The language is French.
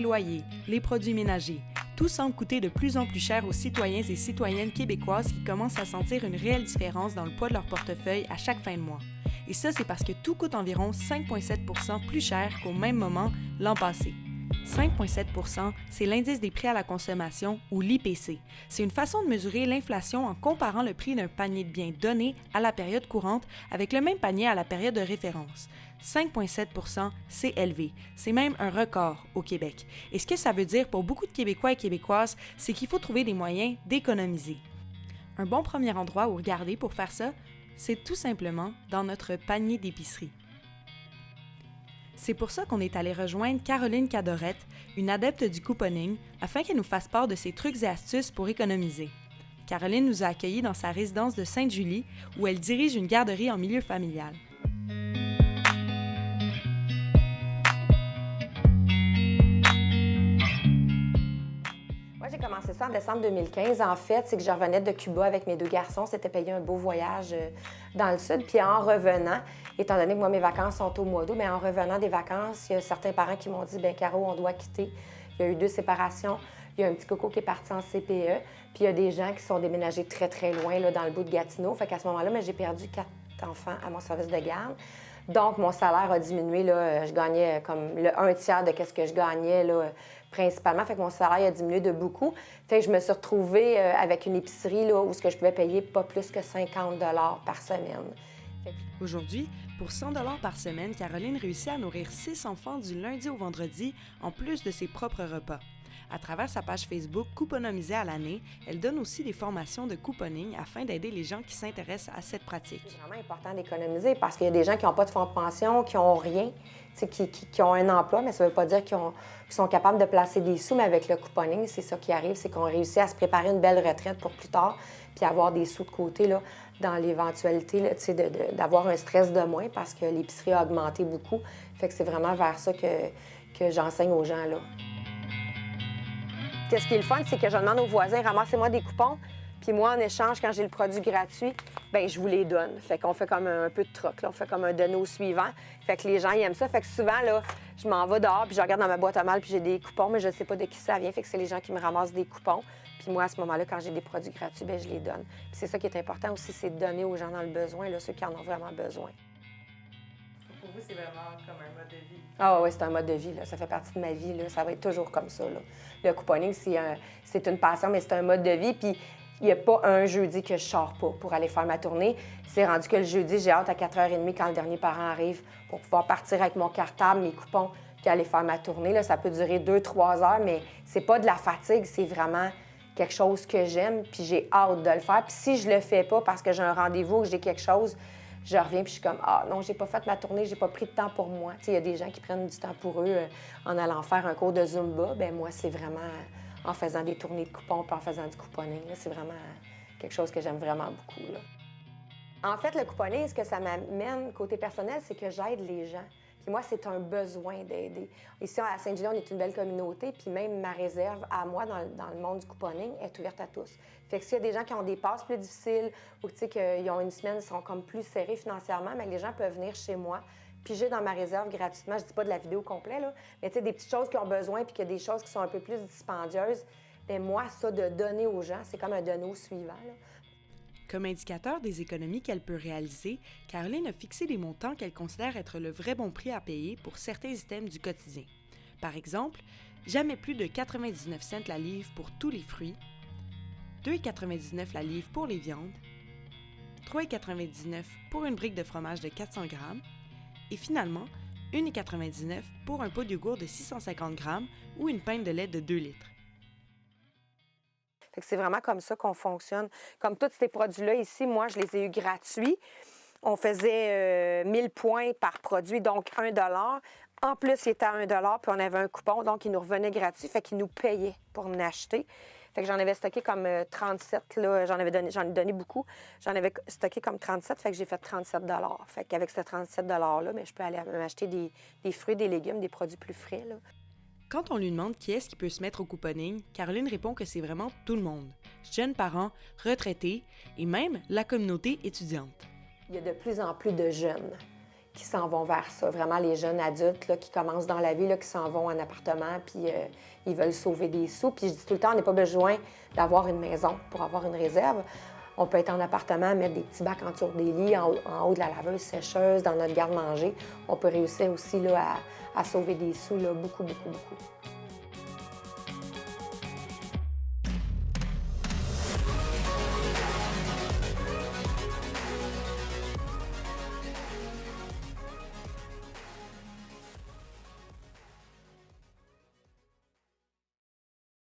loyers, les produits ménagers. Tout semble coûter de plus en plus cher aux citoyens et citoyennes québécoises qui commencent à sentir une réelle différence dans le poids de leur portefeuille à chaque fin de mois. Et ça, c'est parce que tout coûte environ 5,7 % plus cher qu'au même moment l'an passé. 5,7 %, c'est l'indice des prix à la consommation ou l'IPC. C'est une façon de mesurer l'inflation en comparant le prix d'un panier de biens donné à la période courante avec le même panier à la période de référence. 5,7 %, c'est élevé. C'est même un record au Québec. Et ce que ça veut dire pour beaucoup de Québécois et Québécoises, c'est qu'il faut trouver des moyens d'économiser. Un bon premier endroit où regarder pour faire ça, c'est tout simplement dans notre panier d'épicerie. C'est pour ça qu'on est allé rejoindre Caroline Cadorette, une adepte du couponing, afin qu'elle nous fasse part de ses trucs et astuces pour économiser. Caroline nous a accueillis dans sa résidence de Sainte-Julie, où elle dirige une garderie en milieu familial. Moi, j'ai commencé ça en décembre 2015. En fait, c'est que je revenais de Cuba avec mes 2 garçons. C'était payé un beau voyage dans le sud. Puis en revenant, étant donné que moi, mes vacances sont au mois d'août, mais en revenant des vacances, il y a certains parents qui m'ont dit « Bien, Caro, on doit quitter. » Il y a eu 2 séparations. Il y a un petit coco qui est parti en CPE. Puis il y a des gens qui sont déménagés très, très loin, là, dans le bout de Gatineau. Fait qu'à ce moment-là, j'ai perdu 4 enfants à mon service de garde. Donc, mon salaire a diminué. Là, je gagnais comme le 1 tiers de ce que je gagnais là, principalement. Fait que mon salaire a diminué de beaucoup. Fait que je me suis retrouvée avec une épicerie là, où je pouvais payer pas plus que 50 $ par semaine. Aujourd'hui, pour 100 $ par semaine, Caroline réussit à nourrir 6 enfants du lundi au vendredi, en plus de ses propres repas. À travers sa page Facebook Couponomiser à l'année, elle donne aussi des formations de couponing afin d'aider les gens qui s'intéressent à cette pratique. C'est vraiment important d'économiser parce qu'il y a des gens qui n'ont pas de fonds de pension, qui n'ont rien, qui ont un emploi, mais ça ne veut pas dire qu'ils sont capables de placer des sous, mais avec le couponing, c'est ça qui arrive, c'est qu'on réussit à se préparer une belle retraite pour plus tard, puis avoir des sous de côté là, dans l'éventualité là, d'avoir un stress de moins parce que l'épicerie a augmenté beaucoup. Fait que c'est vraiment vers ça que j'enseigne aux gens, là. Qu'est-ce qui est le fun, c'est que je demande aux voisins, ramassez-moi des coupons, puis moi, en échange, quand j'ai le produit gratuit, bien, je vous les donne. Fait qu'on fait comme un peu de troc, là. On fait comme un donner au suivant. Fait que les gens, ils aiment ça. Fait que souvent, là, je m'en vais dehors, puis je regarde dans ma boîte à mal, puis j'ai des coupons, mais je ne sais pas de qui ça vient. Fait que c'est les gens qui me ramassent des coupons. Puis moi, à ce moment-là, quand j'ai des produits gratuits, bien, je les donne. Puis c'est ça qui est important aussi, c'est de donner aux gens dans le besoin, là, ceux qui en ont vraiment besoin. Pour vous, c'est vraiment comme un mode de vie? Ah oui, c'est un mode de vie, là. Ça fait partie de ma vie, là. Ça va être toujours comme ça, là. Le couponing, c'est une passion, mais c'est un mode de vie. Puis il n'y a pas un jeudi que je ne sors pas pour aller faire ma tournée. C'est rendu que le jeudi, j'ai hâte à 4h30 quand le dernier parent arrive pour pouvoir partir avec mon cartable, mes coupons, puis aller faire ma tournée. Là, ça peut durer 2-3 heures, mais c'est pas de la fatigue, c'est vraiment quelque chose que j'aime, puis j'ai hâte de le faire. Puis si je le fais pas parce que j'ai un rendez-vous ou que j'ai quelque chose, je reviens puis je suis comme « Ah non, j'ai pas fait ma tournée, j'ai pas pris de temps pour moi. » Tu sais, il y a des gens qui prennent du temps pour eux en allant faire un cours de Zumba. Bien, moi, c'est vraiment en faisant des tournées de coupons puis en faisant du couponing. C'est vraiment quelque chose que j'aime vraiment beaucoup, là. En fait, le couponing, ce que ça m'amène côté personnel, c'est que j'aide les gens. Puis moi, c'est un besoin d'aider. Ici, à Sainte-Julie, on est une belle communauté, puis même ma réserve à moi dans le monde du couponing est ouverte à tous. Fait que s'il y a des gens qui ont des passes plus difficiles ou tu sais qu'ils ont une semaine, ils sont comme plus serrés financièrement, mais les gens peuvent venir chez moi, piger dans ma réserve gratuitement. Je dis pas de la vidéo complète, là, mais tu sais, des petites choses qu'ils ont besoin puis qu'il y a des choses qui sont un peu plus dispendieuses. Bien, moi, ça, de donner aux gens, c'est comme un donner au suivant, là. Comme indicateur des économies qu'elle peut réaliser, Caroline a fixé des montants qu'elle considère être le vrai bon prix à payer pour certains items du quotidien. Par exemple, jamais plus de 99 cents la livre pour tous les fruits, 2,99 la livre pour les viandes, 3,99 pour une brique de fromage de 400 grammes et finalement 1,99 pour un pot de yogourt de 650 grammes ou une pinte de lait de 2 litres. C'est vraiment comme ça qu'on fonctionne. Comme tous ces produits-là ici, moi, je les ai eus gratuits. On faisait 1000 points par produit, donc 1 $. En plus, il était à 1 $, puis on avait un coupon, donc il nous revenait gratuit, fait qu'il nous payait pour en acheter. Fait que j'en avais stocké comme 37, là, j'en ai donné beaucoup. J'en avais stocké comme 37, fait que j'ai fait 37 $. Fait qu'avec ce 37 $-là, bien, je peux aller m'acheter des fruits, des légumes, des produits plus frais, là. Quand on lui demande qui est-ce qui peut se mettre au couponing, Caroline répond que c'est vraiment tout le monde. Jeunes parents, retraités et même la communauté étudiante. Il y a de plus en plus de jeunes qui s'en vont vers ça. Vraiment, les jeunes adultes là, qui commencent dans la vie, là, qui s'en vont en appartement, puis ils veulent sauver des sous. Puis je dis tout le temps, on n'a pas besoin d'avoir une maison pour avoir une réserve. On peut être en appartement, mettre des petits bacs en dessous des lits, en haut de la laveuse sécheuse, dans notre garde-manger. On peut réussir aussi là, à sauver des sous, là, beaucoup, beaucoup, beaucoup.